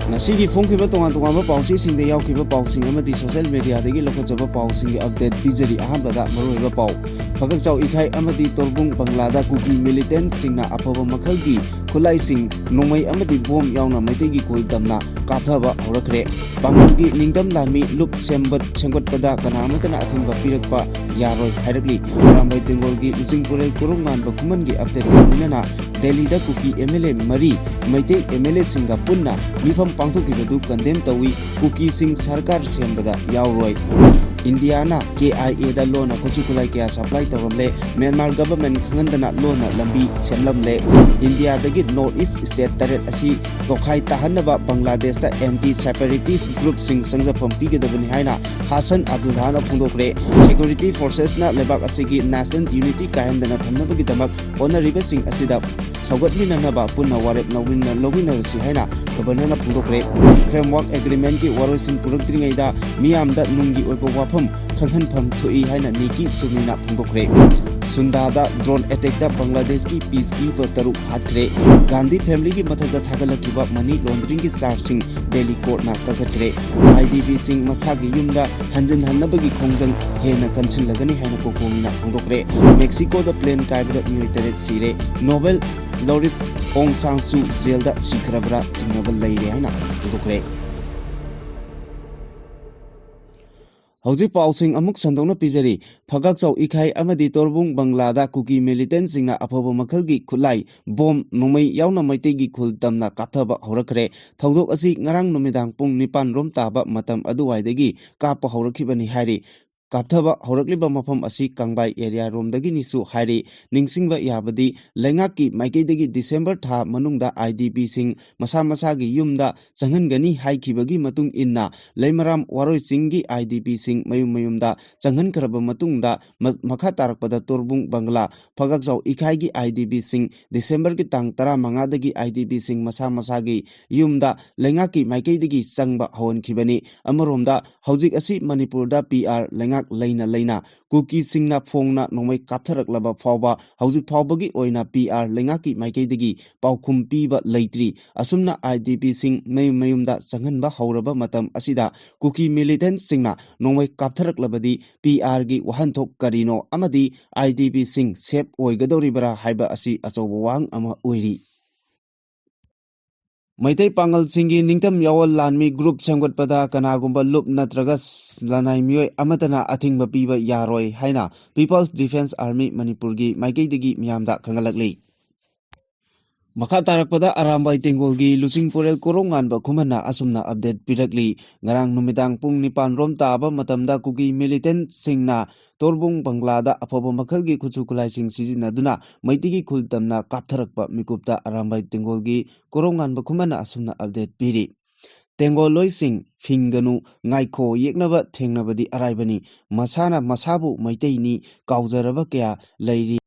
Nasigi Funkiba Tonga Pausi sing the Yakiba Pausing amati social media the Lokajaba Pausing update Bizari Ahambada Maruba Pau. Pakakau Ikai Amati Torbung Banglada Kuki militant Singa Apova Makalgi, Kulai Sing, Nomai Amati Bom Yauna Mategi Kuidamna, Katava Horakre, Bangalgi Lingdam Lami, Lup Sembat Pada, Kanamakana Atimba Pirakpa, Yaro Hadley, Rambai Tengolgi, Zingpure Kurungan Bakumangi update Nana, Delhi da Kuki MLA Marie, Maite MLA Singapuna, Mipam Pangtuki condemn Tawi, Kuki Sing Sarkar Sembada, Yauroi. Indiana, KIA da Lona, Kuchukulai supply Taramle, Myanmar government Kangandana Lona, Lambi, Semlamle, India the Git Northeast State Taret Asi, Tokai Tahanaba, Bangladesh, the anti-separatist group Sing Sangza Pampiga the Benhaina, Hassan Abdulhana Pundokre, Security Forces na Lebak Asigi, National Unity Kahandana Tamabagitamak, Honorable Sing Asida, Saugat Minanaba, Puna Warep Lowina Sihana, Governor Pundokre, Framework Agreement ki Warosin Purutringaida, Miam that Nungi Wapam, Kanhan Pam to Ihana Niki Sumina Pundokre. Sundada drone attack da Bangladesh ki peacekeeper Taru Hatre, Gandhi family ki Matada Tagala Kiba money laundering ki Sarsing, Delhi court na Kakatre, IDB Sing Masagi Yunda, Hanjan Hanabagi Kongzang, Hena Kansan Lagani Hanako Kumina Pundokre, Mexico the plane Kaibda military Sire, Nobel Loris Ong Sang Suu Zelda Sikrabra Singable Lady Hana Pundokre. Hauji Pausing Amuk Sandona Pizari, Pagakau Ikai Amadi Torbung Banglada Kuki militant Singa Apobo Makalgi Kulai, Bom Nomai Yauna Maitegi Kuldamna Kataba Horakre, Taudo Asi Narang Nomidang Pung Nipan Rom Taba Matam Aduaidegi, Kapa Horakibani Hari. Kapthaba Horakliba Mapam Asi Kangbai area Romdagi Nisu Hari Ningsingba Yabadi Lengaki Maikidegi December Tha Manungda IDB Sing Masamasagi Yumda Sangangani Haikibagi Matung Inna Lemaram Waroi Singi IDB Sing Mayumda Sangan Karaba Matungda Makatarakpada Torbung Bangla Pagakzau Ikaigi IDB Sing December ki Tang Tara Mangadagi IDB Sing Masamasagi Yumda Lengaki Maikidegi Sangba Hawan Kibani Amaromda Haujik Asi Manipurda PR Lengak Laina Kuki Singna Fongna Nomai Kaptarak Laba Fauba Haujik Faubagi Oina PR Lengaki Maikidegi Paukum Piba Laitri Asumna IDB Sing Mayumda Sanganba Hauraba Matam Asida Kuki militant Singna Nomai Kaptarak Labadi PR gi Wahantok Karino Amadi IDB Sing Sep Oigadoribara Haiba Asi Achowang Ama Uiri Maitai Pangal Singi Ningtam Yawal Lanmi Group Sangat Pada Kanagumba Lup Natragas Lanai Mioy Amatana Ating Bapiba Yaroi Haina People's Defense Army Manipurgi Maikidigi Miamda Kangalakli Makatarakpada Arambai Tengolgi Lusing Purel Korongan Bakumana Asumna Update Pirakli Ngarang Numidang Pung Nipan Rom Taba Matamda Kuki militant Singna Torbung Banglada Apobo Makalgi Kuchukulai Sing Sizina Duna Maitigi Kultamna Kaptarakpa Mikupta Arambai Tengolgi Korongan Bakumana Asumna Update Piri Tengol Loising Finganu Ngaiko Yeknaba Tengnabadi Araibani Masana Masabu Maitaini Kauzaraba Kya Lairi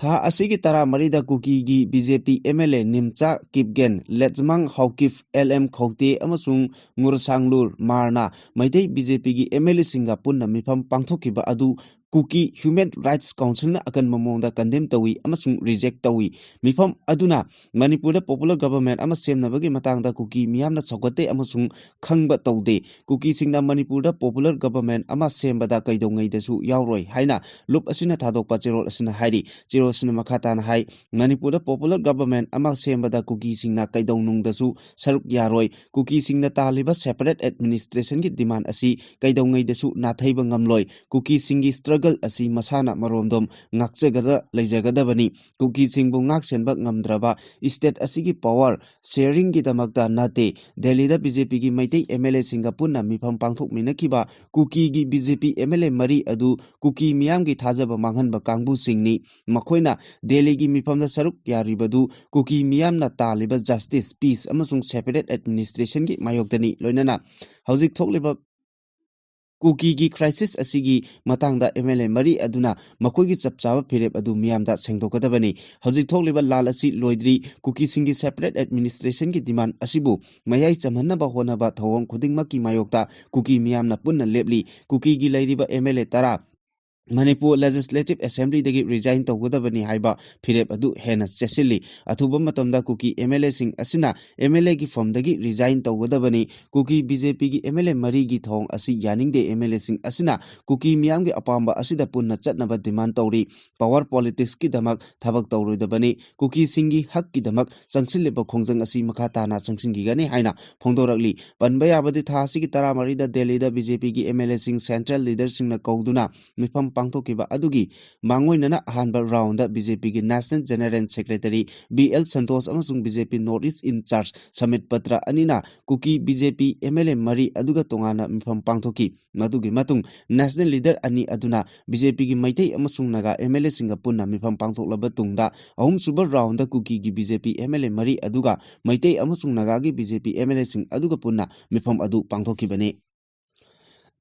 Tha asigi tara marida kuki gi BJP MLA Nimcha Kipgen Letsmang Haukif LM Khokte amasung Ngursanglur Marna Maitei BJP gi MLA Singapurna mifam pangthokiba adu Kuki Human Rights Council na akan mamongda condemn tawi amasung reject tawi mifam aduna Manipur Popular Government ama semnabagi matangda Kuki miyamna chawgate amasung khangba tawde Kuki singna Manipur Popular Government ama sembada kaidongai dasu yauroi haina lup asina thadokpa cherol asina hairi cherol asina makhatana hai Manipur Popular Government ama sembada Kuki singna kaidonung dasu saruk yaroi Kuki singna taliba separate administration gi demand asi kaidongai dasu nathaiba ngamloi Kuki singi Asi Masana Maromdom Ngakjagada Lejagadabani Kuki Singbu Ngaksenba Ngamdraba State Asigi Power Sharing Gidamakta Nate Delhi da BJP gi Maitei MLA Singapurna Mifam Pangthok Minakiba Kuki gi BJP MLA Mari Adu Kuki Miyam gi Thajaba Manghanba Kangbu Singni Makhoina Delhi gi Mifam da Saruk Yaribadu Kuki Miyam na Taliba Justice Peace amasung Separate Administration gi Mayoktani Loinana Haujik Thokliba Kuki gi crisis asigi matangda MLA Mari aduna makoigi chapchaba phirep adu miyamda sengdokadabani hojik thokliba lal asi loidri Kuki singi separate administration gi demand asibu mayai chamhanna ba honaba thawong khudingma ki mayokta Kuki miyamna punna lepli Kuki gi lairiba MLA tara Manipur Legislative Assembly dagi resign tawgadabani haiba phirep adu hena chesili athuba matamda kuki MLA sing asina MLA gi form dagi resign tawgadabani kuki BJP gi MLA mari gi thong asi yaningde MLA sing asina kuki miyam gi apamba asida punna chatnaba demand tawri power politics ki damak thabak tawroidabani kuki singi hak ki damak changsilliba khongjang asi makha tana changsingi gani haina phongdorakli panba yabadi tha asi gi tara mari da Delhi da BJP gi MLA sing central leader sing na kauduna mifam pangthokiba adugi mangoinana ahanba round da BJP gi National General Secretary BL Santosh amasung BJP North East in charge Samit Patra anina kuki BJP MLA mari aduga tongana mifam pangthoki madugi matung national leader ani aduna BJP gi Maitei amasung Naga MLA singa punna mifam pangthoklaba tungda ahum suba round da kuki gi BJP MLA mari aduga Maitei amasung Naga gi BJP MLA sing aduga punna mifam adu pangthokibani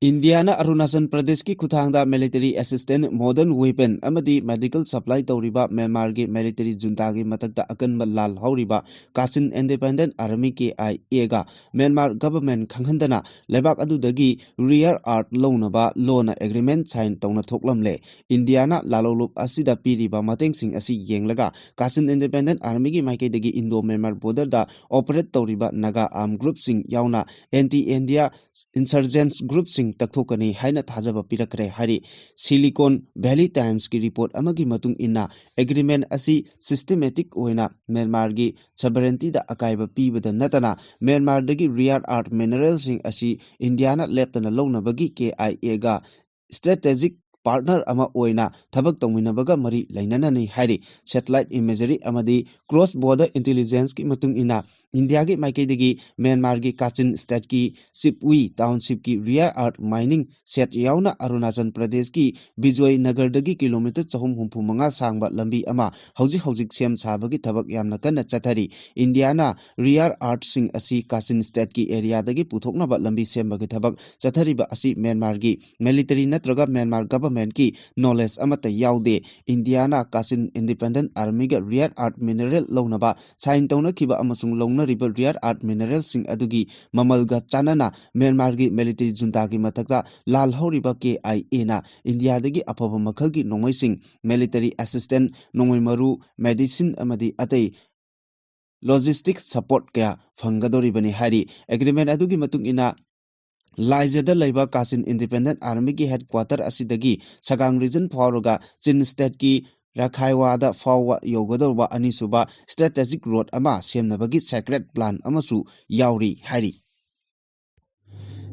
Indiana Arunachal Pradesh ki Kuthangda military assistant modern weapon amadi medical supply tawriba Myanmar gi military junta gi matakta akanba lal hauriba Kachin Independent Army KIA ga Myanmar government khanghandana lebak adudagi rear art lounaba loan agreement sign tawna thoklamle Indiana lalolup asida piriba matengsing asi yenglaga Kachin Independent Army gi maikaidagi Indo Myanmar border da operate tawriba Naga armed group sing yauna anti-India insurgents group sing takthokani haina thajaba pirakre hari Silicon Valley Times ki report amagi matung inna agreement asi systematic oina Myanmar gi sovereignty da akaiba pibada natana Myanmar dagi rare earth minerals sing asi Indiana leptana lownabagi KIA ga strategic partner ama oina thabak tongminabaga mari lainanani hairi satellite imagery amadi cross border intelligence ki matung ina India gi maikaidagi Myanmar gi Kachin state ki Sipwi township ki rare earth mining set yauna Arunachal Pradesh ki Bijoy Nagar dagi kilometer 335 sangba lambi ama hojik sem sabagi thabak yamna kanna chathari Indiana rare earth sing asi Kachin state ki area dagi puthoknaba lambi sembagi thabak chathariba asi Myanmar gi military natraga Myanmar government ki knowledge amata yaude Indiana Kachin Independent Army ga rare earth mineral lownaba sign tawna kiba amasung lowna river rare earth mineral sing adugi mamalga chanana Myanmar gi military junta gi matakta lal horiba KIA na India dagi apaba makhal gi nongmai sing military assistant nongmai maru medicine amadi atai logistics support kaya phangadoribani hari agreement adugi matung ina Laijada laiba Kachin Independent Army ki headquarter asidagi Sagang region phawraga Chin state ki Rakhaiwada phawwa yogadorba anisuba strategic road ama semnabagi sacred plan amasu yauri hari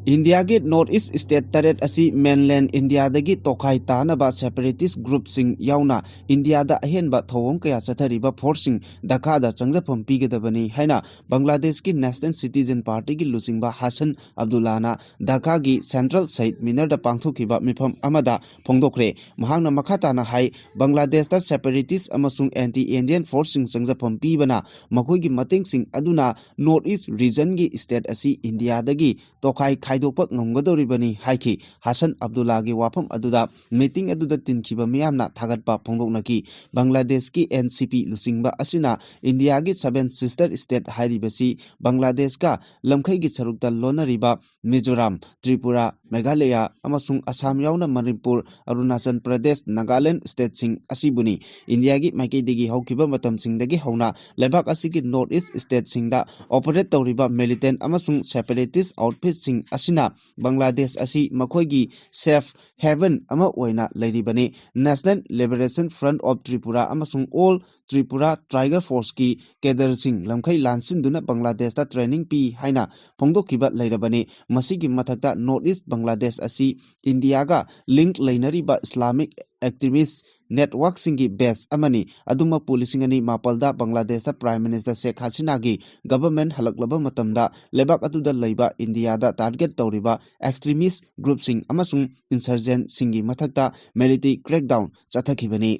India ge North East state taret asi mainland India dagi tokai tanaba separatist group sing yauna India da ahenba thawong kaya chathariba forcing Dhaka da changjapam pigadabani haina Bangladesh ki National Citizen Party ki lusingba Hassan Abdullah na Dhaka gi central site minar da pangthokiba mifam amada phongdokre mahangna makhata na hai Bangladesh da separatist amasung anti-Indian forcing changjapam pibana makoi gi mateng sing aduna North East region gi state asi India dagi tokai dokpak ngamgadoribani haiki Hassan Abdullah gi wafam aduda meeting aduda tinkhiba miyamna thagatpa phongdoknaki Bangladesh ki NCP lusingba asina India gi 7 sister state hairibasi Bangladesh ka lamkhai gi charukta lonariba Mizoram Tripura Meghalaya amasung Assam yauna Manipur Arunachal Pradesh Nagaland state sing asibuni India gi maikaidagi haukiba matam singdagi hauna lebak asigi North East state singda operate tawriba militant amasung separatist outfit sing asina Bangladesh asi makhoigi safe haven ama oina lairibani National Liberation Front of Tripura amasung All Tripura Tiger Force ki cadre sing lamkhai lansinduna Bangladesh ta training pi haina phongdokiba lairabani masigi mathakta North East Bangladesh asi India ga link lainariba Islamic activist network singi base amani aduma policing ani mapalda Bangladesh ta Prime Minister Sheikh Hasina gi government halaklaba matamda lebak atuda laiba India da target tawriba extremist group sing amasung insurgent singi mathakta military crackdown chathakibani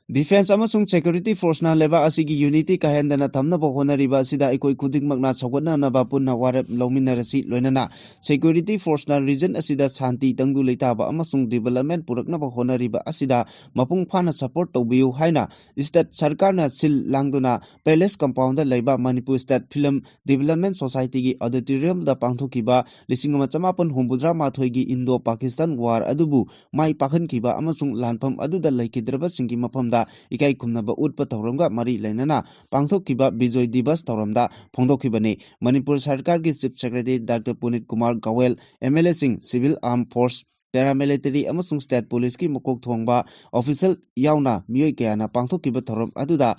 Defense amasung security force na leba asigi unity kahendana thamnaba honariba asida ikoi khudingmakna sawgatnanaba punna warep lawminarasi loinana security force na region asida shanti tangdu leitaba amasung development puraknaba honariba asida mapung phana support tawbiu haina state sarkar na sil langduna palace compound da leiba Manipur State Film Development Society gi auditorium da pangthokiba 1983 gi Indo Pakistan war adubu mai pakhankiba amasung lanpham aduda laikidraba singi maphamda ikai khumnaba utpa thauramga mari lainana pangthokkiba Bijoy Divas thauramda phongdokhibani Manipur Sarkar ki Chief Secretary Dr. Punit Kumar Gawel MLA sing Civil Armed Force paramilitary amasung state police ki mukok thongba official yauna miyoi kayana pangthokkiba thauram aduda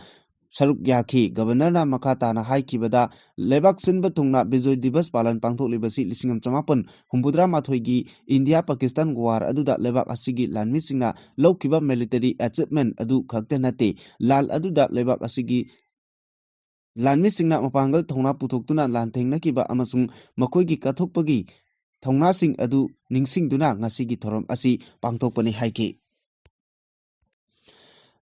saruk yaki governor na makata na haikibada lebak sinba thungna Bijoy Divas palan pangthoklibasi 1983 gi India Pakistan war aduda lebak asigi lanmi singna lawkiba military achievement adu khakte nate lal aduda lebak asigi lanmi singna mapangal thongna puthokduna lanthengna kiba amasung makoigi kathokpagi thongna sing adu ningsingduna ngasigi thoram asi pangthokpani haiki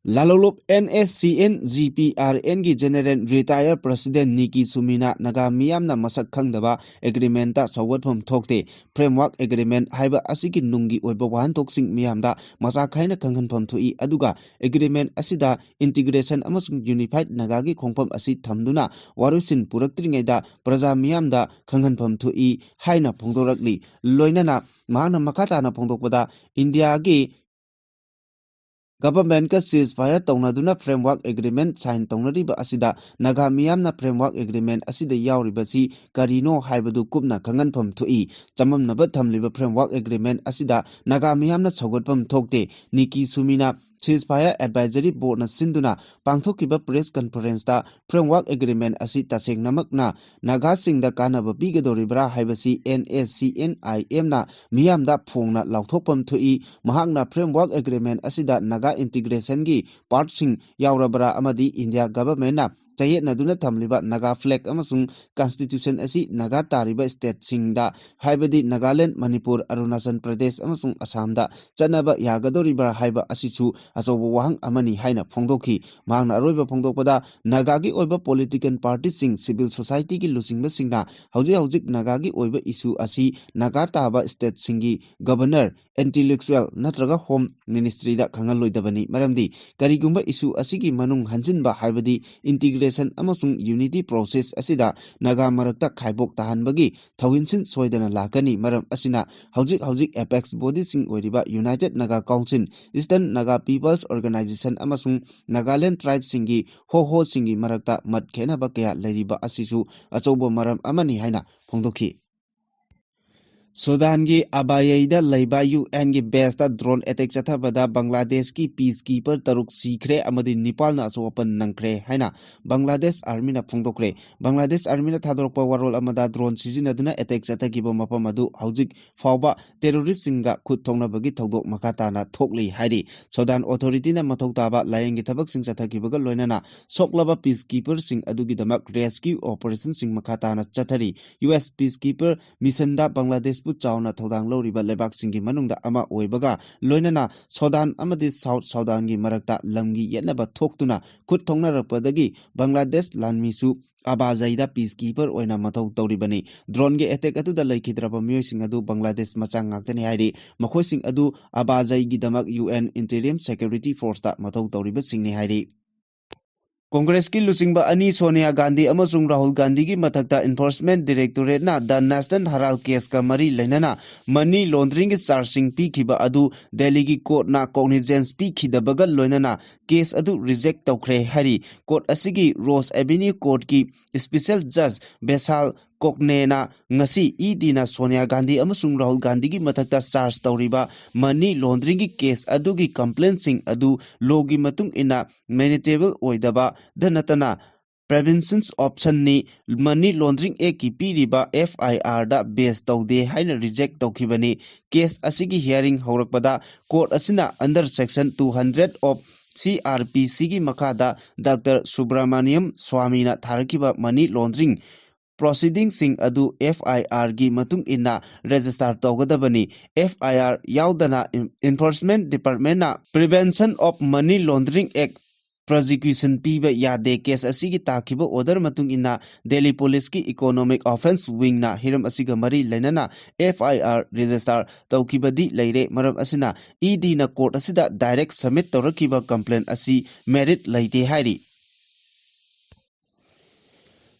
Lalolop NSCN GPRN gi General Retired President Niki Sumina Naga Miyamna masak khangdaba agreement ta sawatpham thokte framework agreement haiba asigi nungi oiba wan toksing miyamda masa khaina khanghanpham thui aduga agreement asida integration amasung unified naga gi khongpham asi thamduna warusin puraktringaida praja miyamda khanghanpham thui haina phongdorakli loinana mahana makata na phongdokpada India gi Government ka ceasefire taunaduna framework agreement sign taunariba asida naga miyamna framework agreement asida yauribasi karino haibadu kupna khanganpham thui chamamnaba thamliba framework agreement asida naga miyamna sawgatpham thokte Niki Sumina ceasefire advisory board na sinduna pangthokiba press conference ta framework agreement asi tasengnamakna naga singda kanaba bigadoribra haibasi NSCNIM na miyamda phongna lauthokpam thui mahakna framework agreement asida naga integration gi part sing yaurabara amadi India government na chayetnaduna thamliba naga flag amasung constitution asi naga tariba state singda haibadi Nagaland Manipur Arunachal Pradesh amasung Assam da chanaba yagadoribara haiba asisu achobo wahang amani haina phongdokhi mahangna aroiba phongdokpada naga gi oiba political party sing civil society gi lusingba singna hojik naga gi oiba issue asi naga taba state singi governor intellectual natraga home ministry da khangal loidabani maramdi karigumba issue asigi manung hanjinba haibadi integration amasung unity process asida naga marakta khaibok tahanbagi thawinsin soidana lakani maram asina hojik apex body sing oiriba United Naga Council Eastern Naga People's Organization amasung Nagaland tribe singi ho singi marakta mat khena ba kaya leriba asisu achobo maram amani haina phongdokhi Sudan gi abayida leiba UN gi base ta drone attack chathabada Bangladesh ki peacekeeper taruk sikre amadi Nepal na achopan nangkre haina Bangladesh army na phongdokre Bangladesh army na thadorokpa warol amada drone sijinaduna attack chathagiba mapam adu hojik fawba terrorist singa khut thongnabagi thodok makata na thokli hairi Sudan authority na mathoktaba layengi thabak sing chathagibaga loinana soklaba peacekeeper sing adugi damak rescue operation sing makata na chathari US peacekeeper mission da Bangladesh chauna thodang loriba lebak singi manungda ama oibaga loinana Sudan amadi South Sudan gi marakta lamgi yetnaba thoktuna khut thongnarapadagi Bangladesh lanmisu abajaida peacekeeper oina mathau tawribani drone ge attack atu da laikhidraba miyosing adu Bangladesh machang ngaktani hairi makhoising adu abajai gi damak UN interim security force ta mathau tawriba singni hairi Congress ki lusingba ani Sonia Gandhi amasung Rahul Gandhi gi mathakta Enforcement Directorate na the National Herald case ka mari lainana money laundering gi charging pi khiba adu Delhi gi court na cognizance pi khidabaga loinana case adu reject tawkhre hari court asigi Rose Avenue Court ki special judge Besal Koknena ngasi idina Sonia Gandhi amasung Rahul Gandhi gi mathakta charge tawriba money laundering gi case adu gi complaint sing adu law gi matung ina manageable oidaba danatana prevention option ni money laundering act ki piriba FIR da base tawde haina reject tawkhibani case asigi hearing haurakpada court asina under section 200 of CRPC gi makada Dr. Subramaniam Swami na tharakiba money laundering proceeding adu FIR gi matung inna register tawgadabani FIR yaudana Enforcement Department na Prevention of Money Laundering Act prosecution piba yade case asigi takiba order matung inna Delhi Police ki Economic Offence Wing na hiram asiga mari lainana FIR register tawkibadi leire maram asina ED na court asida direct submit tawrakiba complaint asi merit laite hairi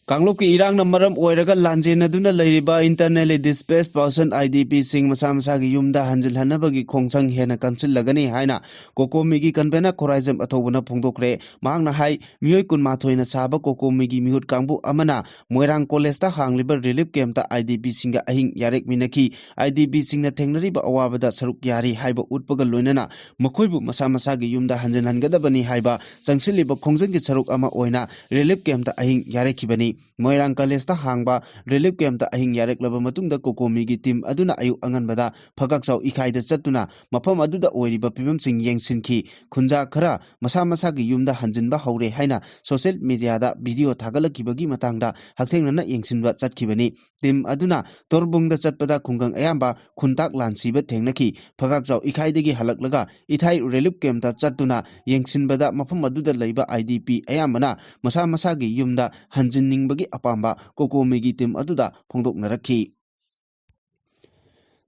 Kanglok ki irang na maram oiraga lanjen aduna leiriba internally displaced person IDP sing masa gi yumda hanjil hanabagi khongsang hena kansil lagani haina kokomi gi kanbena khoraizam athobuna phongdokre mangna hai mioi kunma thoina saba kokomi gi mihut kangbu amana moirang college ta hangliba relief camp ta IDP singa ahing yarek minaki IDP singna thengnariba awabada saruk yari haiba utpaga loinana makhoibu masa gi yumda hanjil hangadabani haiba changsiliba khongjang gi saruk ama oina relief camp ta ahing yarekibani Moirang College ta hangba relief camp ta ahing yarek laba matungda kokomi gi team aduna ayu anganbada phagakchau ikhaida chatuna mafam aduda oiriba pibam sing yengsinki khunja khara masa gi yumda hanjinba haure haina social media da video thagalakibagi matangda haktengnana yengsinba chatkibani team aduna torbungda chatpada khungang ayamba khuntak lansiba thengnaki phagakchau ikhaidagi halaklaga ithai relief camp ta chatuna yengsinbada mafam aduda leiba IDP ayambana masa gi yumda hanjinning bagi apamba kokomi gi team aduda phongdoknarakhi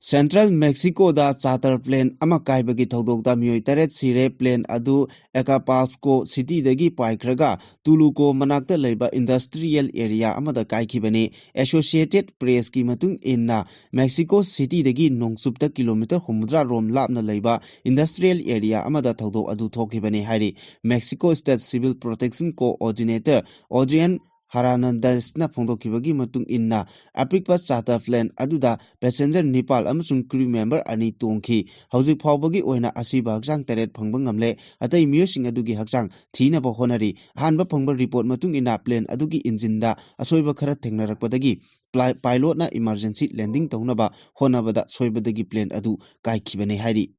Central Mexico da charter plane ama kaibagi thodokda mioi taret sire plane adu Acapulco city dagi paikraga Tuluco manakta leiba industrial area amada kaikibani Associated Press ki matung inna Mexico city dagi nongsupta kilometer humudra rom lapna leiba industrial area amada thodok adu thokibani hairi Mexico State Civil Protection Coordinator Adrian Haranandasna phongdokibagi matung inna apikpa charter plane aduda passenger Nepal amasung crew member ani tongki hauzik phawbagi oina asiba hakjang teret phangba ngamle atai miyosing adugi hakjang thina ba honari hanba phangba report matung inna plane adugi engine da asoiba khara thengnarakpadagi pilot na emergency landing taunaba honabada soibadagi plane adu kaikhibane hairi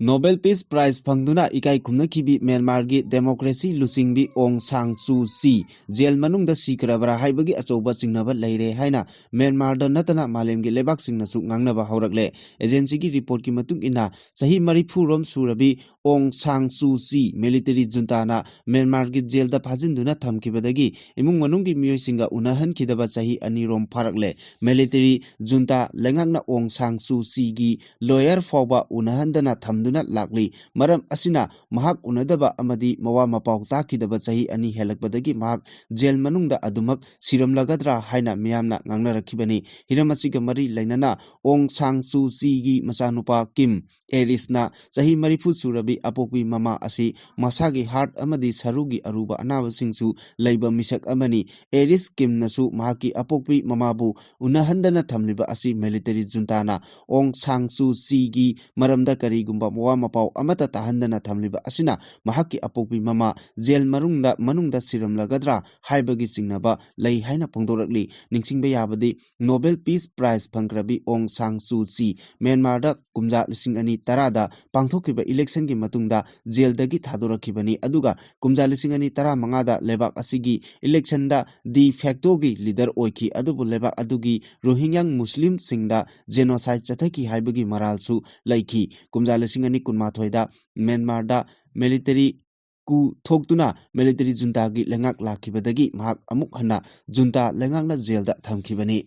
Nobel Peace Prize phangduna ikai khumnakibi Myanmar gi democracy lusingbi Aung San Suu Kyi jail manungda sikrabra haibagi achoba chingnaba leire haina Myanmar da natana malem gi lebak singnasu ngangnaba haurakle agency gi report ki matung ina sahi 40 rom surabi Aung San Suu Kyi military junta na Myanmar gi jail da phajinduna thamkibadagi imung manung gi miyoi singa unahan khidaba sahi ani rom pharakle military junta lengakna Aung San Suu Kyi gi lawyer fawba unahandana thamdu lakli maram asina mahak unadaba amadi mawa mapau takidaba chahi ani helakbadagi mahak jail manungda adumak siramlagadra haina miyamna ngangnarakibani hiramasiga mari lainana Aung San Suu Kyi gi machanupa Kim Erisna chahi 40 surabi apokwi mama asi masagi heart amadi sarugi aruba anabasingsu leiba misak amani Eris Kim nasu mahaki apokwi mamabu unahandana thamliba asi military juntana Aung San Suu Kyi gi maramda karigumba mawa mapau amata tahandana thamliba asina mahaki apokpi mama jail manungda siramlagadra haibagi singnaba lei haina phongdorakli ningsingba yabadi Nobel Peace Prize phangkrabi Aung San Suu Kyi Myanmar da kumja 2010 da pangthokiba election gi matungda jail dagi thadorakibani aduga kumja 2015 da lebak asigi election da de facto gi leader oiki adubu lebak adugi Rohingya Muslim singda genocide chathaki haibagi maralsu laiki kumja 2012 da Myanmar da military ku thoktuna military junta gi lengak lakhibadagi mahak amuk hana junta lengakna jail da thamkibani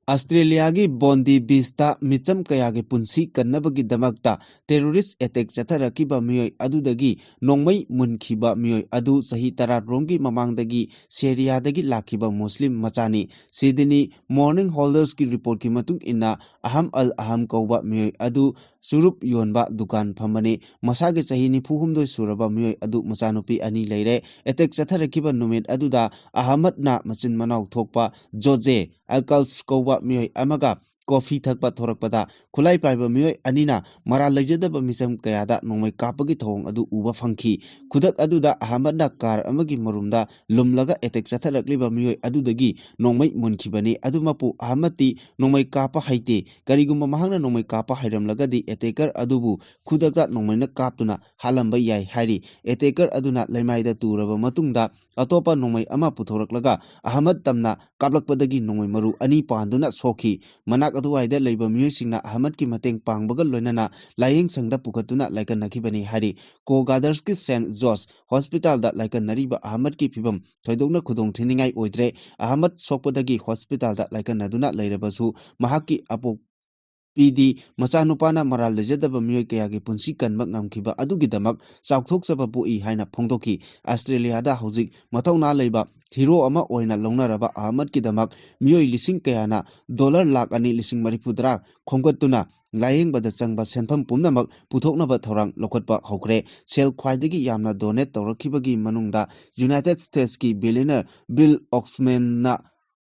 Australia gi Bondi Beach ta micham kaya gi punsi kannabagi damakta terrorist attack chatharakiba miyoi adudagi nongmai munkhiba miyoi adu sahi 10 romgi mamangdagi Syria dagi lakhiba Muslim machani Sydney Morning Holders ki report ki matung inna Aham al Aham kauba miyoi adu surup yonba dukan phamani masagi sahi 94 suraba miyoi adu machanupi ani leire attack chatharakiba numit aduda Ahmad na machin manau thokpa George Alcals kauba miyoi amaga coffee thakpa thorakpada khulai paiba mioi anina mara lejadaba misam kayada nongmai kapagi thong adu uba phangki khudak aduda ahmadna kar amagi marumda lumlaga attack chatharakliba mioi adudagi nongmai munkhibani adumapu ahmati nongmai kapa haite karigumba mahangna nongmai kapa hairamlagadi attacker adubu khudakta nongmaina kaptuna halamba yai hairi attacker aduna laimaida turaba matungda atopa nongmai ama puthoraklaga ahmad tamna kaplakpadagi nongmai maru ani panduna sokhi manak aduwaida leiba miyoisingna ahmad ki mateng pangbaga loinana layeng sangda pukatuna laikan nakhibani hari ko gadars ki St. George Hospital da laikan nariba ahmad ki phibam thoidokna khudong thiningai oidre ahmad sokpadagi hospital da laikan naduna leirabasu mahaki apok PD machanupana maral lejadaba mioi kayagi punsi kanba ngamkhiba adugidamak chawthokchaba poi haina phongdoki Australia da hojik mathauna leiba hero ama oina longnaraba ahmad kidamak mioi lising kayana dollar lakh ani lising maripudra khonggatuna layengbada changba senpham pumnamak puthoknaba thorang lokhatpa hokre sel khwaidagi yamna donate tawrakhibagi manungda United States ki billionaire Bill Oxman na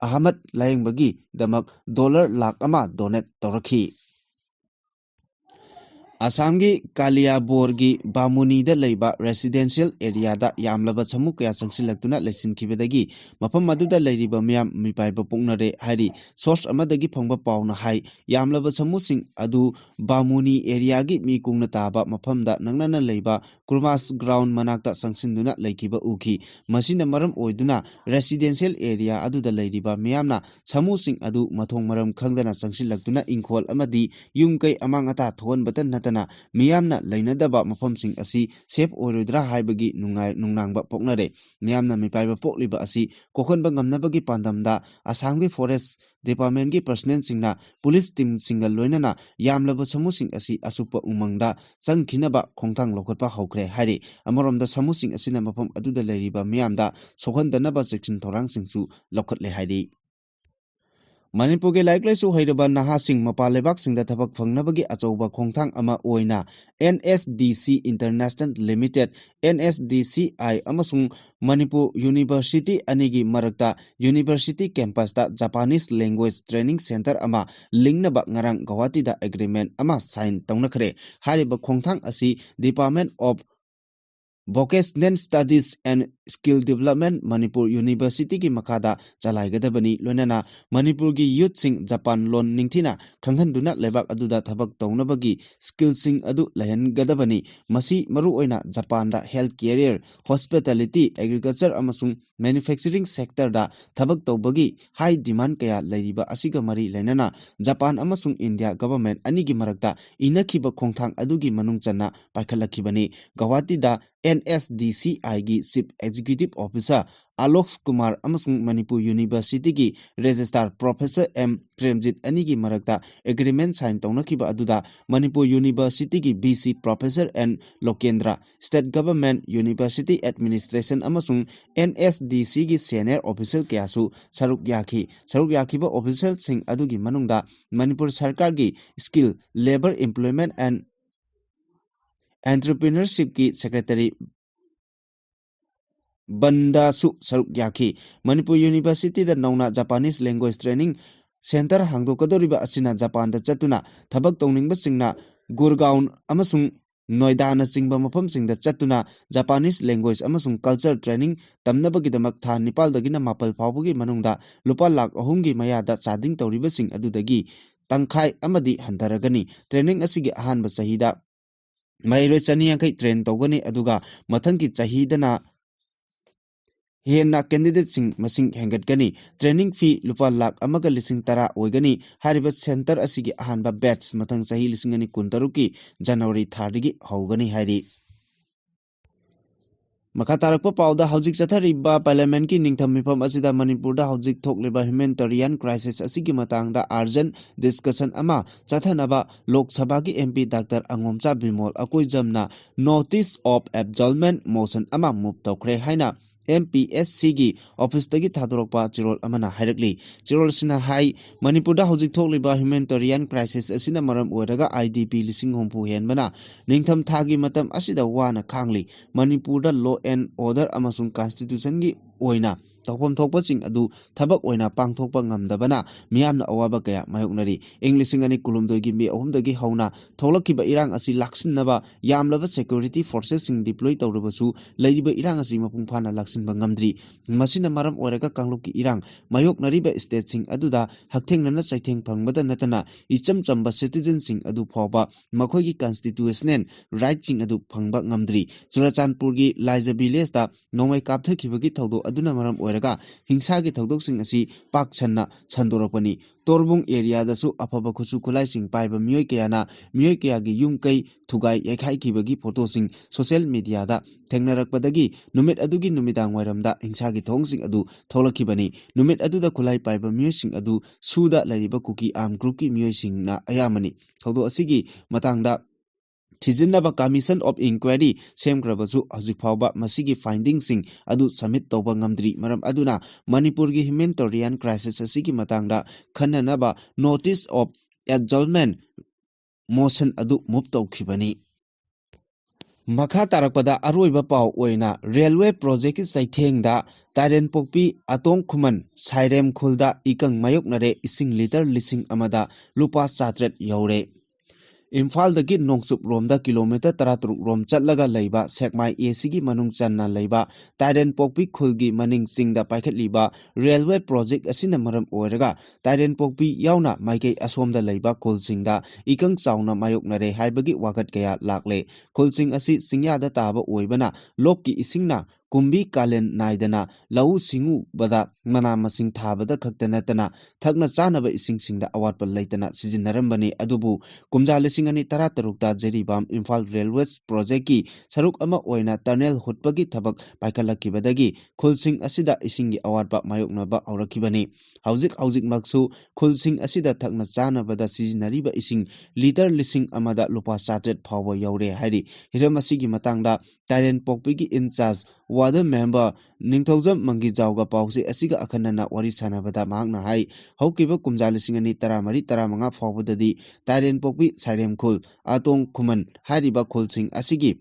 ahmad layengbagi damak dollar lakh ama donate tawrakhi Assamgi Kaliaborgi Bamuni da leiba residential area da yamlaba samu kaya sangsilaktuna leisinkhibadagi mafam maduda leiriba miyam mipaiba poknare hari source amadagi phangba pauna hai yamlaba samusing adu Bamuni area gi mi kungna taba mafamda nangnana leiba Kurmas ground manakta sangsinduna leikhiba ukhi masina maram oiduna residential area aduda leiriba miyamna samusing adu mathong maram khangdana sangsilaktuna ingkhol amadi yumkai amangata thonbata natana miyamna leinadaba mafamsing asi safe oirodra haibagi nungnangba poknare miyamna mipaiba pokliba asi kokhonba ngamnabagi pandamda Assamgi forest department gi personnel singna police team single loinana yamlaba samusing asi asupa umangda changkhinaba khongthang lokhotpa hokre hari amoromda samusing asina mafam aduda leiriba miyamda sokhandanaba section thorang singsu lokhatle hari Manipur ke laiklaisu hairaba nahasing mapalebak singda thabak phangnabagi achouba khongthang ama oina NSDC International Limited NSDCI amasung Manipur University anigi marakta University campus da Japanese Language Training Center ama lingnaba ngarang Guwahati da agreement ama sign tawnakhre hariba khongthang asi Department of Vocational Studies and Skill Development Manipur University ki makada chalaigadabani loinana Manipur gi youth sing Japan lon ningthina khanghanduna lebak aduda thabak tawnabagi skill sing adu layangadabani masi maru oina Japan da health career hospitality agriculture amasung manufacturing sector da thabak tawbagi high demand kaya leiriba asiga mari lainana Japan amasung India government anigi marakta inakhiba khongthang adugi manung channa paikhalakibani Guwahati da NSDCI gi Chief Executive Officer Alok Kumar amasung Manipur University gi Registrar Professor M Premjit anigi marakta agreement sign tawnakiba aduda Manipur University gi BC Professor N Lokendra State Government University Administration amasung NSDC gi senior official kyasu saruk yakhiba official sing adugi manungda Manipur Sarkar gi Skill Labor Employment and Entrepreneurship ki Secretary Bandasu saruk yakhi Manipur University da nauna Japanese Language Training Center hangdokadoriba asina Japan da chatuna thabak tawningbba singna Gurgaon amasung Noida na singba mafam singda chatuna Japanese language amasung culture training tamnabagidamak tha Nepal dagina mapal phawbagi manungda lupa lakh 3 gi mayada chading tawriba sing adudagi tangkhai amadi hantaragani training asigi ahanba chahida mairoi chani yankai train tawgani aduga mathangki chahidana Hena candidate sing masing hengatgani training fee lupa lakh amaga lising tara oigani hariba center asigi ahanba batch mathang sahi lisingani kuntaruki January 3 hogani hari Makatarakpa pauda hojik chathariba parliament ki ningtham mifam asida Manipur da hojik thokliba humanitarian crisis asigi matangda urgent discussion ama chathanaba Lok Sabha ki MP Dr. Angomcha Bimol Akoijamna notice of absolvement motion ama move tawkhre haina MPSC gi office tagi thadorokpa chirol amana hairakli chirol sina hai Manipur da hojik thokliba humanitarian crisis asina maram oiraga IDP lising hompu henbana ningtham thagi matam asida wana khangli Manipur da law and order amasung constitution gi oina ꯇꯧꯐꯝ ꯊꯣꯛꯄꯁꯤꯡ ꯑꯗꯨ ꯊꯕꯛ ꯑꯣꯏꯅ ꯄꯥꯡꯊꯣꯛꯄ ꯉꯝꯗꯕꯅ ꯃꯤꯌꯥꯝꯅ ꯑꯋꯥꯕ ꯀꯌꯥ ꯃꯥꯌꯣꯛꯅꯔꯤ꯫ ꯏꯪ 2019ꯒꯤ ꯃꯦ 3ꯗꯒꯤ ꯍꯧꯅ ꯊꯣꯛꯂꯛꯈꯤꯕ ꯏꯔꯥꯡ ꯑꯁꯤ ꯂꯥꯛꯁꯤꯟꯅꯕ ꯌꯥꯝꯂꯕ ꯁꯦꯀ꯭ꯌꯨꯔꯤꯇꯤ ꯐꯣꯔꯁꯦꯁꯁꯤꯡ ꯗꯤꯄ꯭ꯂꯣꯏ ꯇꯧꯔꯕꯁꯨ ꯂꯩꯔꯤꯕ ꯏꯔꯥꯡ ꯑꯁꯤ ꯃꯄꯨꯡ ꯐꯥꯅ ꯂꯥꯛꯁꯤꯟꯕ ꯉꯝꯗ꯭ꯔꯤ꯫ ꯃꯁꯤꯅ ꯃꯔꯝ ꯑꯣꯏꯔꯒ ꯀꯥꯡꯂꯨꯞꯀꯤ ꯏꯔꯥꯡ ꯃꯥꯌꯣꯛꯅꯔꯤꯕ ꯁ꯭ꯇꯦꯠꯁꯤꯡ ꯑꯗꯨꯗ ꯍꯛꯊꯦꯡꯅꯅ ꯆꯩꯊꯦꯡ ꯐꯪꯕꯇ ꯅꯠꯇꯅ ꯏꯆꯝ ꯆꯝꯕ ꯁꯤꯇꯤꯖꯦꯟꯁꯤꯡ ꯑꯗꯨ ꯐꯥꯎꯕ ꯃꯈꯣꯏꯒꯤ ꯀꯟꯁꯇꯤꯇ꯭ꯌꯨꯁꯅꯦꯜ ꯔꯥꯏꯠꯁꯤꯡ ꯑꯗꯨ ꯐꯪꯕ ꯉꯝꯗ꯭ꯔꯤ꯫ ꯆꯨꯔꯆꯥꯟꯄꯨꯔꯒꯤ ꯂꯥꯏꯖ ꯚꯤꯂꯦꯖꯇ ꯅꯣꯡꯃꯩ ꯀꯥꯞꯊꯈꯤꯕꯒꯤ ꯊꯧꯗꯣꯛ ꯑꯗꯨꯅ ꯃꯔꯝ ꯑꯣꯏꯔꯒ ꯍꯤꯡꯁꯥꯒꯤ ꯊꯧꯗꯣꯛꯁꯤꯡ ꯑꯁꯤ ꯄꯥꯛ ꯁꯟꯅ ꯁꯟꯗꯣꯔꯛꯄꯅꯤ꯫ ꯇꯣꯔꯕꯨꯡ ꯑꯦꯔꯤꯌꯥꯗꯁꯨ ꯑꯐꯕ ꯈꯨꯠꯁꯨ ꯈꯨꯠꯂꯥꯏꯁꯤꯡ ꯄꯥꯏꯕ ꯃꯤꯑꯣꯏ ꯀꯌꯥꯅ ꯃꯤꯑꯣꯏ ꯀꯌꯥꯒꯤ ꯌꯨꯝ ꯀꯩ ꯊꯨꯒꯥꯏ ꯌꯩꯈꯥꯏꯈꯤꯕꯒꯤ ꯐꯣꯇꯣꯁꯤꯡ ꯁꯣꯁꯤꯌꯦꯜ ꯃꯤꯗꯤꯌꯥꯗ ꯊꯦꯡꯅꯔꯛꯄꯗꯒꯤ ꯅꯨꯃꯤꯠ ꯑꯗꯨꯒꯤ ꯅꯨꯃꯤꯗꯥꯡꯋꯥꯏꯔꯝꯗ ꯍꯤꯡꯁꯥꯒꯤ ꯊꯧꯑꯣꯡꯁꯤꯡ ꯑꯗꯨ ꯊꯣꯛꯂꯛꯈꯤꯕꯅꯤ꯫ ꯅꯨꯃꯤꯠ ꯑꯗꯨꯗ ꯈꯨꯠꯂꯥꯏ ꯄꯥꯏꯕ ꯃꯤꯑꯣꯏꯁꯤꯡ ꯑꯗꯨ ꯁꯨꯗ ꯂꯩꯔꯤꯕ ꯀꯨꯀꯤ ꯑꯥꯔꯝ ꯒ꯭ꯔꯨꯞꯀꯤ ꯃꯤꯑꯣꯏꯁꯤꯡꯅ ꯑꯌꯥꯝꯕꯅꯤ꯫ ꯊꯧꯗꯣꯛ ꯑꯁꯤꯒꯤ ꯃꯇꯥꯡꯗ ꯊꯤꯖꯤꯟꯅꯕ ꯀꯃꯤꯁꯟ ꯑꯣꯐ ꯏꯟꯀ꯭ꯋꯥꯏꯔꯤ ꯁꯦꯝꯈ꯭ꯔꯕꯁꯨ ꯍꯧꯖꯤꯛ ꯐꯥꯎꯕ ꯃꯁꯤꯒꯤ ꯐꯥꯏꯟꯗꯤꯡꯁꯤꯡ ꯑꯗꯨ ꯁꯕꯃꯤꯠ ꯇꯧꯕ ꯉꯝꯗ꯭ꯔꯤ꯫ ꯃꯔꯝ ꯑꯗꯨꯅ ꯃꯅꯤꯄꯨꯔꯒꯤ ꯍ꯭ꯌꯨꯃꯦꯅꯤꯇꯔꯤꯌꯥꯟ ꯀ꯭ꯔꯥꯏꯁꯤꯁ ꯑꯁꯤꯒꯤ ꯃꯇꯥꯡꯗ ꯈꯟꯅꯅꯕ ꯅꯣꯇꯤꯁ ꯑꯣꯐ ꯑꯦꯗꯖꯣꯔꯟꯃꯦꯟꯠ ꯃꯣꯁꯟ ꯑꯗꯨ ꯃꯨꯚ ꯇꯧꯈꯤꯕꯅꯤ꯫ ꯃꯈꯥ ꯇꯥꯔꯛꯄꯗ ꯑꯔꯣꯏꯕ ꯄꯥꯎ ꯑꯣꯏꯅ ꯔꯦꯜꯋꯦ ꯄ꯭ꯔꯣꯖꯦꯛꯀꯤ ꯆꯩꯊꯦꯡꯗ ꯇꯥꯏꯔꯦꯟꯄꯣꯛꯄꯤ ꯑꯇꯣꯡꯈꯨꯃꯟ ꯁꯥꯏꯔꯦꯝ ꯈꯨꯜꯗ ꯏꯀꯪ ꯃꯥꯌꯣꯛꯅꯔꯦ꯫ ꯏꯁꯤꯡ ꯂꯤꯇꯔ 1,000 ꯑꯃꯗ ꯂꯨꯄꯥ 900 ꯌꯧꯔꯦ꯫ ꯏꯝꯐꯥꯜꯗꯒꯤ ꯅꯣꯡꯆꯨꯞ ꯔꯣꯝꯗ ꯀꯤꯂꯣꯃꯤꯇꯔ 13 ꯔꯣꯝ ꯆꯠꯂꯒ ꯂꯩꯕ ꯁꯦꯛꯃꯥꯏ ꯑꯦꯁꯤꯒꯤ ꯃꯅꯨꯡ ꯆꯟꯅ ꯂꯩꯕ ꯇꯥꯏꯔꯦꯟꯄꯣꯛꯄꯤ ꯈꯨꯜꯒꯤ ꯃꯅꯤꯡ ꯆꯤꯡꯗ ꯄꯥꯏꯈꯠꯂꯤꯕ ꯔꯦꯜꯋꯦ ꯄ꯭ꯔꯣꯖꯦꯛ ꯑꯁꯤꯅ ꯃꯔꯝ ꯑꯣꯏꯔꯒ ꯇꯥꯏꯔꯦꯟꯄꯣꯛꯄꯤ ꯌꯥꯎꯅ ꯃꯥꯏꯀꯩ ꯑꯁꯣꯝꯗ ꯂꯩꯕ ꯈꯨꯜꯁꯤꯡꯗ ꯏꯀꯪ ꯆꯥꯎꯅ ꯃꯥꯌꯣꯛꯅꯔꯦ ꯍꯥꯏꯕꯒꯤ ꯋꯥꯀꯠ ꯀꯌꯥ ꯂꯥꯛꯂꯦ꯫ ꯈꯨꯜꯁꯤꯡ ꯑꯁꯤ ꯆꯤꯡꯌꯥꯗ ꯇꯥꯕ ꯑꯣꯏꯕꯅ ꯂꯣꯛꯀꯤ ꯏꯁꯤꯡꯅ ꯀꯨꯝꯕꯤ ꯀꯥꯂꯦꯟ ꯅꯥꯏꯗꯅ ꯂꯧꯎ ꯁꯤꯡꯎꯕꯗ ꯃꯅꯥ ꯃꯁꯤꯡ ꯊꯥꯕꯗ ꯈꯛꯇ ꯅꯠꯇꯅ ꯊꯛꯅ ꯆꯥꯅꯕ ꯏꯁꯤꯡꯁꯤꯡꯗ ꯑꯋꯥꯠꯄ ꯂꯩꯇꯅ ꯁꯤꯖꯤꯟꯅꯔꯝꯕꯅꯤ꯫ ꯑꯗꯨꯕꯨ ꯀꯨꯝꯖꯥ 2013ꯇ ꯖꯤꯔꯤꯕꯥꯝ ꯏꯝꯐꯥꯜ ꯔꯦꯜꯋꯦ ꯄ꯭ꯔꯣꯖꯦꯛꯀꯤ ꯁꯔꯨꯛ ꯑꯃ ꯑꯣꯏꯅ ꯇꯅꯦꯜ ꯍꯨꯠꯄꯒꯤ ꯊꯕꯛ ꯄꯥꯏꯈꯠꯂꯛꯈꯤꯕꯗꯒꯤ ꯈꯨꯜꯁꯤꯡ ꯑꯁꯤꯗ ꯏꯁꯤꯡꯒꯤ ꯑꯋꯥꯠꯄ ꯃꯥꯌꯣꯛꯅꯕ ꯍꯧꯔꯛꯈꯤꯕꯅꯤ꯫ ꯍꯧꯖꯤꯛꯃꯛꯁꯨ ꯈꯨꯜꯁꯤꯡ ꯑꯁꯤꯗ ꯊꯛꯅ ꯆꯥꯅꯕꯗ ꯁꯤꯖꯤꯟꯅꯔꯤꯕ ꯏꯁꯤꯡ ꯂꯤꯇꯔ 1,000 ꯑꯃꯗ ꯂꯨꯄꯥ 900 ꯐꯥꯎꯕ ꯌꯧꯔꯦ ꯍꯥꯏꯔꯤ꯫ ꯍꯤꯔꯝ ꯑꯁꯤꯒꯤ ꯃꯇꯥꯡꯗ ꯇꯥꯏꯔꯦꯟꯄꯣꯛꯄꯤꯒꯤ ꯏꯟꯆꯥꯔꯖ ꯋꯥꯔꯗ ꯃꯦꯝꯕꯔ ꯅꯤꯡꯊꯧꯖꯝ ꯃꯪꯒꯤꯖꯥꯎꯒ ꯄꯥꯎꯆꯦ ꯑꯁꯤꯒ ꯑꯈꯟꯅꯅ ꯋꯥꯔꯤ ꯁꯥꯟꯅꯕꯗ ꯃꯍꯥꯛꯅ ꯍꯥꯏ ꯍꯧꯈꯤꯕ ꯀꯨꯝꯖꯥ 2014-15 ꯐꯥꯎꯕꯗꯗꯤ ꯇꯥꯏꯔꯦꯟꯄꯣꯛꯄꯤ ꯁꯥꯏꯔꯦꯝꯈꯨꯜ ꯑꯇꯣꯡꯈꯨꯃꯟ ꯍꯥꯏꯔꯤꯕ ꯈꯨꯜꯁꯤꯡ ꯑꯁꯤꯒꯤ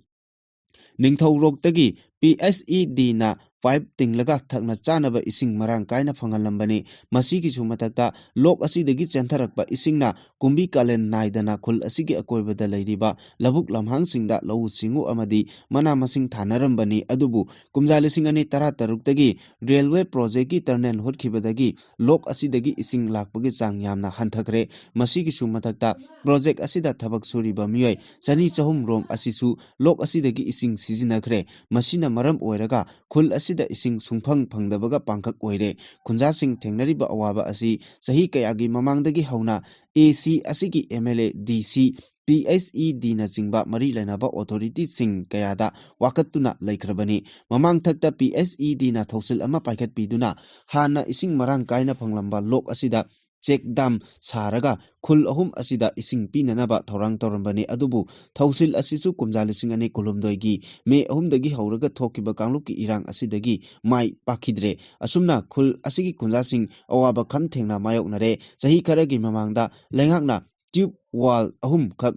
ꯅꯤꯡꯊꯧꯔꯣꯛꯇꯒꯤ PSEDꯅ ꯄꯥꯏꯞ ꯇꯤꯡꯂꯒ ꯊꯛꯅ ꯆꯥꯅꯕ ꯏꯁꯤꯡ ꯃꯔꯥꯡ ꯀꯥꯏꯅ ꯐꯪꯍꯜꯂꯝꯕꯅꯤ꯫ ꯃꯁꯤꯒꯤꯁꯨ ꯃꯊꯛꯇ ꯂꯣꯛ ꯑꯁꯤꯗꯒꯤ ꯆꯦꯟꯊꯔꯛꯄ ꯏꯁꯤꯡꯅ ꯀꯨꯝꯕꯤ ꯀꯥꯂꯦꯟ ꯅꯥꯏꯗꯅ ꯈꯨꯜ ꯑꯁꯤꯒꯤ ꯑꯀꯣꯏꯕꯗ ꯂꯩꯔꯤꯕ ꯂꯧꯕꯨꯛ ꯂꯝꯍꯥꯡꯁꯤꯡꯗ ꯂꯧꯎ ꯁꯤꯡꯎ ꯑꯃꯗꯤ ꯃꯅꯥ ꯃꯁꯤꯡ ꯊꯥꯅꯔꯝꯕꯅꯤ꯫ ꯑꯗꯨꯕꯨ ꯀꯨꯝꯖꯥ 2013ꯇꯒꯤ ꯔꯦꯜꯋꯦ ꯄ꯭ꯔꯣꯖꯦꯛꯀꯤ ꯇꯔꯅꯦꯜ ꯍꯨꯠꯈꯤꯕꯗꯒꯤ ꯂꯣꯛ ꯑꯁꯤꯗꯒꯤ ꯏꯁꯤꯡ ꯂꯥꯛꯄꯒꯤ ꯆꯥꯡ ꯌꯥꯝꯅ ꯍꯟꯊꯈ꯭ꯔꯦ꯫ ꯃꯁꯤꯒꯤꯁꯨ ꯃꯊꯛꯇ ꯄ꯭ꯔꯣꯖꯦꯛ ꯑꯁꯤꯗ ꯊꯕꯛ ꯁꯨꯔꯤꯕ ꯃꯤꯑꯣꯏ 200-300 ꯔꯣꯝ ꯑꯁꯤꯁꯨ ꯂꯣꯛ ꯑꯁꯤꯗꯒꯤ ꯏꯁꯤꯡ ꯁꯤꯖꯤꯟꯅꯈ꯭ꯔꯦ꯫ ꯃꯁꯤꯅ ꯃꯔꯝ ꯑꯣꯏꯔꯒ ꯈꯨꯜ ꯑꯁꯤꯗ ꯏꯁꯤꯡ ꯁꯨꯡꯐꯪ ꯐꯪꯗꯕꯒ ꯄꯥꯡꯈꯛ ꯑꯣꯏꯔꯦ꯫ ꯈꯨꯟꯖꯥꯁꯤꯡ ꯊꯦꯡꯅꯔꯤꯕ ꯑꯋꯥꯕ ꯑꯁꯤ ꯆꯍꯤ ꯀꯌꯥꯒꯤ ꯃꯃꯥꯡꯗꯒꯤ ꯍꯧꯅ AC ꯑꯁꯤꯒꯤ MLA, DC, PSEDꯅꯆꯤꯡꯕ ꯃꯔꯤ ꯂꯩꯅꯕ ꯑꯣꯊꯣꯔꯤꯇꯤꯁꯤꯡ ꯀꯌꯥꯗ ꯋꯥꯀꯠꯇꯨꯅ ꯂꯩꯈ꯭ꯔꯕꯅꯤ꯫ ꯃꯃꯥꯡꯊꯛꯇ PSEDꯅ ꯊꯧꯁꯤꯜ ꯑꯃ ꯄꯥꯏꯈꯠꯄꯤꯗꯨꯅ ꯍꯥꯟꯅ ꯏꯁꯤꯡ ꯃꯔꯥꯡ ꯀꯥꯏꯅ ꯐꯪꯂꯝꯕ ꯂꯣꯛ ꯑꯁꯤꯗ ꯆꯦꯛ ꯗꯥꯝ ꯁꯥꯔꯒ ꯈꯨꯜ 3 ꯑꯁꯤꯗ ꯏꯁꯤꯡ ꯄꯤꯅꯅꯕ ꯊꯧꯔꯥꯡ ꯇꯧꯔꯝꯕꯅꯤ꯫ ꯑꯗꯨꯕꯨ ꯊꯧꯁꯤꯜ ꯑꯁꯤꯁꯨ ꯀꯨꯝꯖꯥ 2016ꯒꯤ ꯃꯦ 3ꯗꯒꯤ ꯍꯧꯔꯒ ꯊꯣꯛꯈꯤꯕ ꯀꯥꯡꯂꯨꯞꯀꯤ ꯏꯔꯥꯡ ꯑꯁꯤꯗꯒꯤ ꯃꯥꯏ ꯄꯥꯛꯈꯤꯗ꯭ꯔꯦ꯫ ꯑꯁꯨꯝꯅ ꯈꯨꯜ ꯑꯁꯤꯒꯤ ꯈꯨꯟꯖꯥꯁꯤꯡ ꯑꯋꯥꯕ ꯈꯝ ꯊꯦꯡꯅ ꯃꯥꯌꯣꯛꯅꯔꯦ꯫ ꯆꯍꯤ ꯈꯔꯒꯤ ꯃꯃꯥꯡꯗ ꯂꯩꯉꯥꯛꯅ ꯇ꯭ꯌꯨꯕ ꯋꯥꯜ 3 ꯈꯛ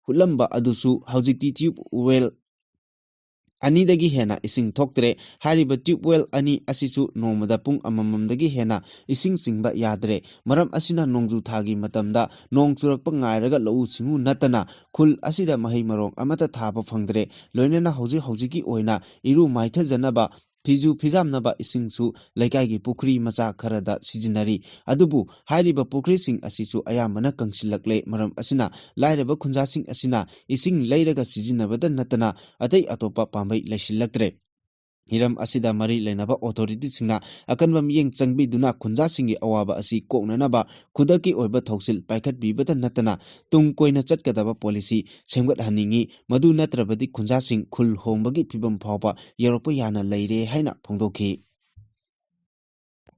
ꯍꯨꯠꯂꯝꯕ ꯑꯗꯨꯁꯨ ꯍꯧꯖꯤꯛꯇꯤ ꯇ꯭ꯌꯨꯕ ꯋꯦꯜ 2ꯗꯒꯤ ꯍꯦꯟꯅ ꯏꯁꯤꯡ ꯊꯣꯛꯇ꯭ꯔꯦ꯫ ꯍꯥꯏꯔꯤꯕ ꯇ꯭ꯌꯨꯕ ꯋꯦꯜ 2 ꯑꯁꯤꯁꯨ ꯅꯣꯡꯃꯗ ꯄꯨꯡ ꯑꯃꯃꯝꯗꯒꯤ ꯍꯦꯟꯅ ꯏꯁꯤꯡ ꯆꯤꯡꯕ ꯌꯥꯗ꯭ꯔꯦ꯫ ꯃꯔꯝ ꯑꯁꯤꯅ ꯅꯣꯡꯖꯨ ꯊꯥꯒꯤ ꯃꯇꯝꯗ ꯅꯣꯡ ꯆꯨꯔꯛꯄ ꯉꯥꯏꯔꯒ ꯂꯧꯎ ꯁꯤꯡꯎ ꯅꯠꯇꯅ ꯈꯨꯜ ꯑꯁꯤꯗ ꯃꯍꯩ ꯃꯔꯣꯡ ꯑꯃꯠꯇ ꯊꯥꯕ ꯐꯪꯗ꯭ꯔꯦ꯫ ꯂꯣꯏꯅꯅ ꯍꯧꯖꯤꯛꯀꯤ ꯑꯣꯏꯅ ꯏꯔꯨ ꯃꯥꯏꯊꯖꯅꯕ, ꯐꯤꯖꯨ ꯐꯤꯖꯥꯝꯅꯕ ꯏꯁꯤꯡꯁꯨ ꯂꯩꯀꯥꯏꯒꯤ ꯄꯨꯈ꯭ꯔꯤ ꯃꯆꯥ ꯈꯔꯗ ꯁꯤꯖꯤꯟꯅꯔꯤ꯫ ꯑꯗꯨꯕꯨ ꯍꯥꯏꯔꯤꯕ ꯄꯨꯈ꯭ꯔꯤꯁꯤꯡ ꯑꯁꯤꯁꯨ ꯑꯌꯥꯝꯕꯅ ꯀꯪꯁꯤꯜꯂꯛꯂꯦ꯫ ꯃꯔꯝ ꯑꯁꯤꯅ ꯂꯥꯏꯔꯕ ꯈꯨꯟꯖꯥꯁꯤꯡ ꯑꯁꯤꯅ ꯏꯁꯤꯡ ꯂꯩꯔꯒ ꯁꯤꯖꯤꯟꯅꯕꯇ ꯅꯠꯇꯅ ꯑꯇꯩ ꯑꯇꯣꯞꯄ ꯄꯥꯝꯕꯩ ꯂꯩꯁꯤꯜꯂꯛꯇ꯭ꯔꯦ꯫ ꯍꯤꯔꯝ ꯑꯁꯤꯗ ꯃꯔꯤ ꯂꯩꯅꯕ ꯑꯣꯊꯣꯔꯤꯇꯤꯁꯤꯡꯅ ꯑꯀꯟꯕ ꯃꯤꯠꯌꯦꯡ ꯆꯪꯕꯤꯗꯨꯅ ꯈꯨꯟꯖꯥꯁꯤꯡꯒꯤ ꯑꯋꯥꯕ ꯑꯁꯤ ꯀꯣꯛꯅꯅꯕ ꯈꯨꯗꯛꯀꯤ ꯑꯣꯏꯕ ꯊꯧꯁꯤꯜ ꯄꯥꯏꯈꯠꯄꯤꯕꯇ ꯅꯠꯇꯅ ꯇꯨꯡ ꯀꯣꯏꯅ ꯆꯠꯀꯗꯕ ꯄꯣꯂꯤꯁꯤ ꯁꯦꯝꯒꯠꯍꯟꯅꯤꯡꯉꯤ꯫ ꯃꯗꯨ ꯅꯠꯇ꯭ꯔꯕꯗꯤ ꯈꯨꯟꯖꯥꯁꯤꯡ ꯈꯨꯜ ꯍꯣꯡꯕꯒꯤ ꯐꯤꯚꯝ ꯐꯥꯎꯕ ꯌꯧꯔꯛꯄ ꯌꯥꯅ ꯂꯩꯔꯦ ꯍꯥꯏꯅ ꯐꯣꯡꯗꯣꯛꯈꯤ꯫